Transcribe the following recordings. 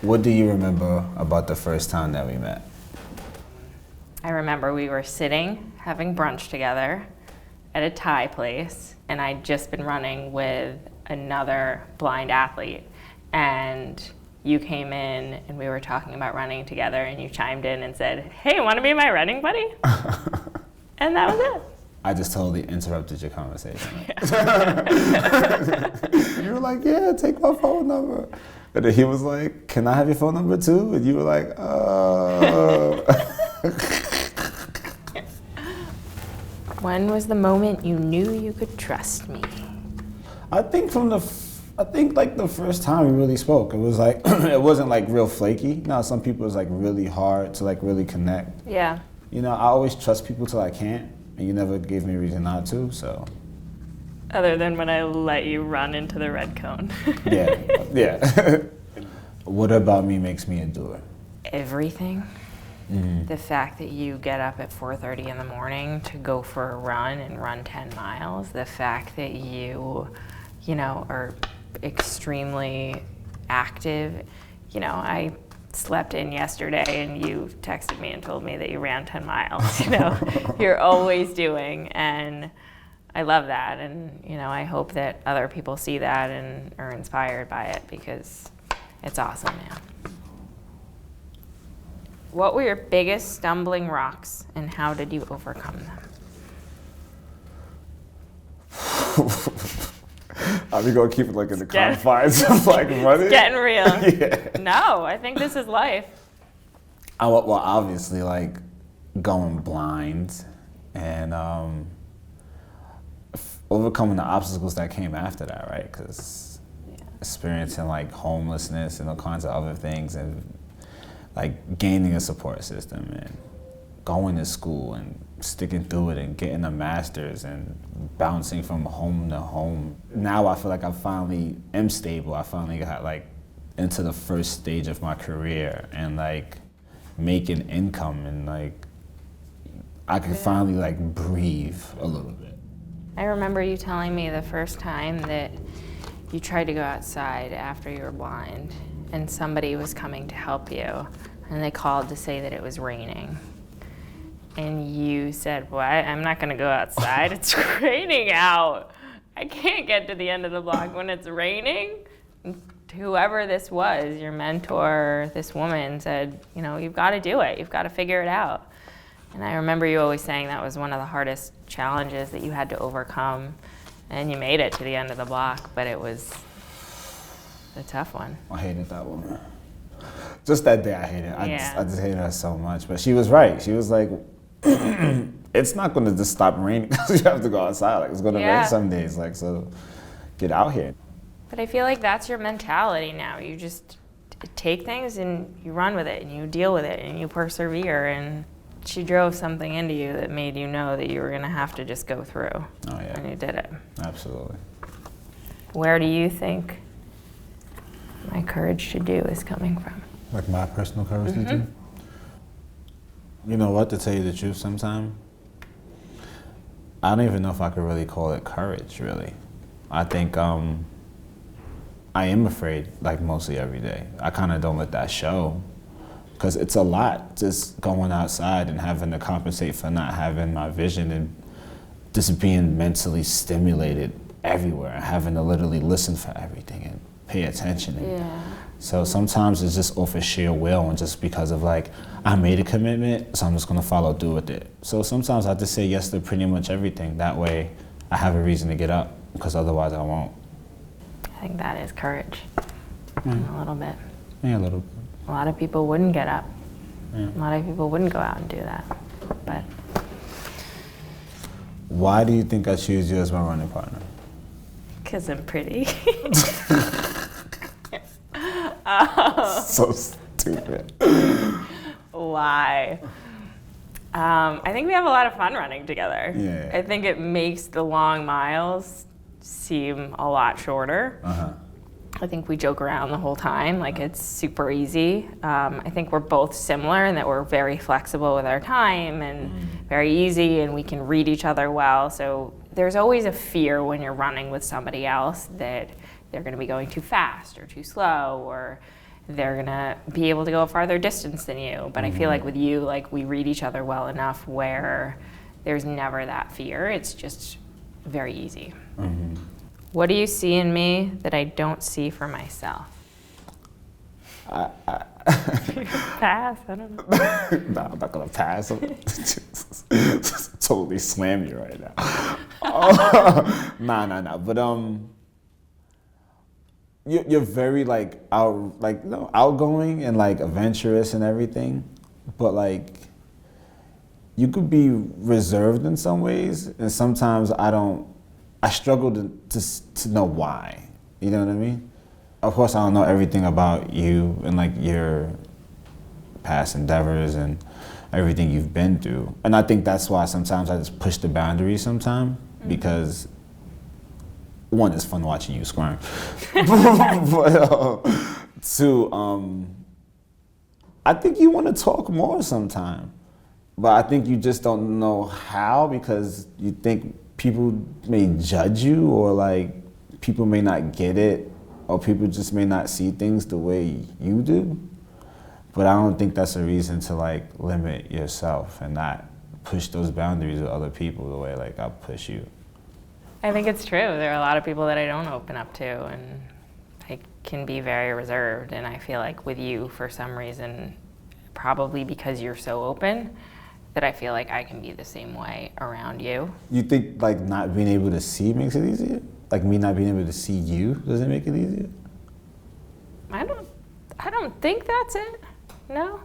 What do you remember about the first time that we met? I remember we were sitting, having brunch together at a Thai place, and I'd just been running with another blind athlete. And you came in and we were talking about running together, and you chimed in and said, "Hey, want to be my running buddy?" And that was it. I just totally interrupted your conversation. Yeah. You were like, "Yeah, take my phone number." And then he was like, "Can I have your phone number too?" And you were like, When was the moment you knew you could trust me? I think like the first time we really spoke, it was like, it wasn't like real flaky. Now some people it's like really hard to like really connect. Yeah. You know, I always trust people till I can't, and you never gave me a reason not to, so. Other than when I let you run into the red cone. Yeah. What about me makes me endure? Everything. Mm-hmm. The fact that you get up at 4:30 in the morning to go for a run and run 10 miles. The fact that you are extremely active. You know, I slept in yesterday and you texted me and told me that you ran 10 miles. You know, you're always doing, and I love that. And, you know, I hope that other people see that and are inspired by it, because it's awesome, man. What were your biggest stumbling rocks, and how did you overcome them? Are we gonna keep it like in the confines of like running? It's getting real. Yeah. No, I think this is life. Well, obviously, like going blind and overcoming the obstacles that came after that, right? Because experiencing like homelessness and all kinds of other things, and like gaining a support system and going to school and sticking through it and getting a master's and bouncing from home to home. Now I feel like I finally am stable. I finally got like into the first stage of my career and like making income, and like I could finally like breathe a little bit. I remember you telling me the first time that you tried to go outside after you were blind, and somebody was coming to help you, and they called to say that it was raining. And you said, "What? I'm not gonna go outside. It's raining out. I can't get to the end of the block when it's raining." And whoever this was, your mentor, this woman, said, "You know, you've got to do it. You've got to figure it out." And I remember you always saying that was one of the hardest challenges that you had to overcome. And you made it to the end of the block, but it was a tough one. I hated that woman. Just that day I hated it. Yeah. I just hated her so much. But she was right. She was like, it's not going to just stop raining because you have to go outside. Like, it's going to rain some days. Like, so get out here. But I feel like that's your mentality now. You just take things and you run with it and you deal with it and you persevere. And she drove something into you that made you know that you were going to have to just go through. Oh, yeah. And you did it. Absolutely. Where do you think my courage to do is coming from? Like my personal courage to do? You know what, to tell you the truth sometimes, I don't even know if I could really call it courage, really. I think I am afraid, like mostly every day. I kind of don't let that show, because it's a lot just going outside and having to compensate for not having my vision, and just being mentally stimulated everywhere and having to literally listen for everything and pay attention. Yeah. So sometimes it's just off of sheer will, and just because of like, I made a commitment, so I'm just gonna follow through with it. So sometimes I just say yes to pretty much everything. That way I have a reason to get up, because otherwise I won't. I think that is courage. A little bit. Yeah, a little bit. A lot of people wouldn't get up. Yeah. A lot of people wouldn't go out and do that. But Why do you think I choose you as my running partner? because I'm pretty. So stupid. Why? I think we have a lot of fun running together. Yeah. I think it makes the long miles seem a lot shorter. I think we joke around the whole time, like it's super easy. I think we're both similar in that we're very flexible with our time and very easy, and we can read each other well. So there's always a fear when you're running with somebody else that they're gonna be going too fast or too slow, they're gonna be able to go a farther distance than you. But I feel like with you, like we read each other well enough where there's never that fear. It's just very easy. What do you see in me that I don't see for myself? Pass, I don't know. No, I'm not gonna pass. Totally slam you right now. Nah. But you're very like outgoing and like adventurous and everything, but like you could be reserved in some ways, and sometimes I struggle to know why. You know what I mean? Of course, I don't know everything about you and like your past endeavors and everything you've been through. And I think that's why sometimes I just push the boundaries sometimes, because one, it's fun watching you squirm. But two, I think you want to talk more sometime. But I think you just don't know how, because you think people may judge you, or like people may not get it, or people just may not see things the way you do. But I don't think that's a reason to like limit yourself and not push those boundaries with other people the way like I push you. I think it's true. There are a lot of people that I don't open up to, and I can be very reserved. And I feel like with you, for some reason, probably because you're so open, that I feel like I can be the same way around you. You think like not being able to see makes it easier? Like me not being able to see you, does it make it easier? I don't think that's it. No.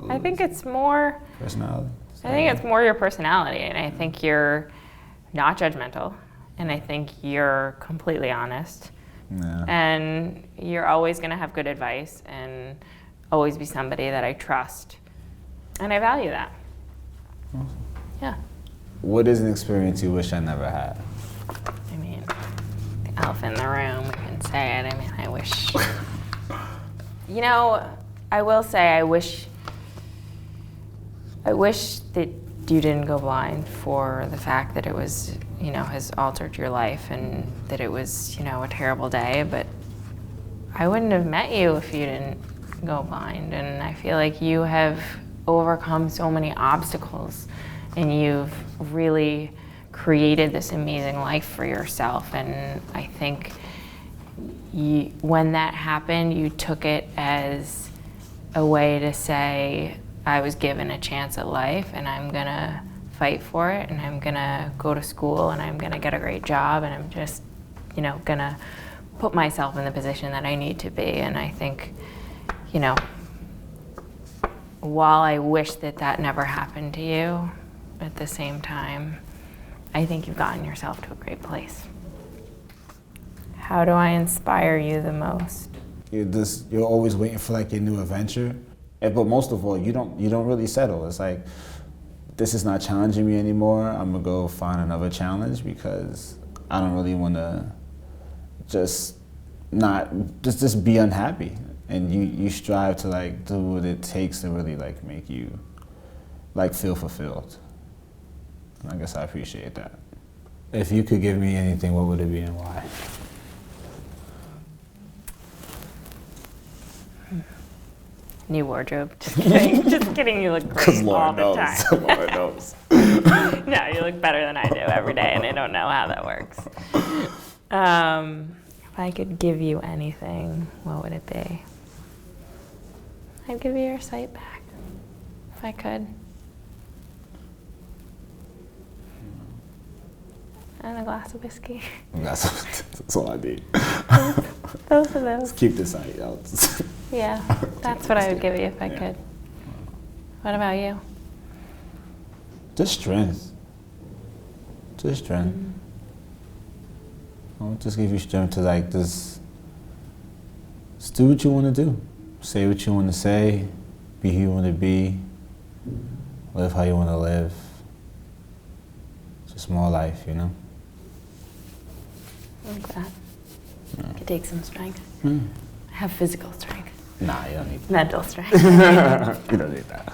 I think it's more personality. I think it's more your personality, and I think you're not judgmental, and I think you're completely honest. Yeah. And you're always going to have good advice and always be somebody that I trust. And I value that. Awesome. Yeah. What is an experience you wish I never had? I mean, the elephant in the room, we can say it. I mean, I wish. You know, I will say I wish that you didn't go blind, for the fact that it was, you know, has altered your life, and that it was, you know, a terrible day. But I wouldn't have met you if you didn't go blind. And I feel like you have overcome so many obstacles, and you've really created this amazing life for yourself. And I think when that happened, you took it as a way to say, I was given a chance at life, and I'm gonna fight for it, and I'm gonna go to school, and I'm gonna get a great job, and I'm just, you know, gonna put myself in the position that I need to be. And I think, you know, while I wish that that never happened to you, at the same time, I think you've gotten yourself to a great place. How do I inspire you the most? You're always waiting for like your new adventure. But most of all, you don't really settle. It's like, this is not challenging me anymore. I'm gonna go find another challenge, because I don't really want to just be unhappy. And you strive to like do what it takes to really like make you like feel fulfilled. And I guess I appreciate that. If you could give me anything, what would it be and why? New wardrobe. Just kidding. Just kidding. You look great all the time. Lord knows. No, you look better than I do every day, and I don't know how that works. If I could give you anything, what would it be? I'd give you your sight back, if I could. And a glass of whiskey. That's all I need. Both of those. Let's keep this out. Yeah, that's what I would give you if I could. What about you? Just strength. Just strength. I'll just give you strength to like just do what you want to do. Say what you want to say. Be who you want to be. Live how you want to live. Just more life, you know? Like that. Yeah. Could take some strength. I have physical strength. Nah, you don't need that. Mental strength. You don't need that.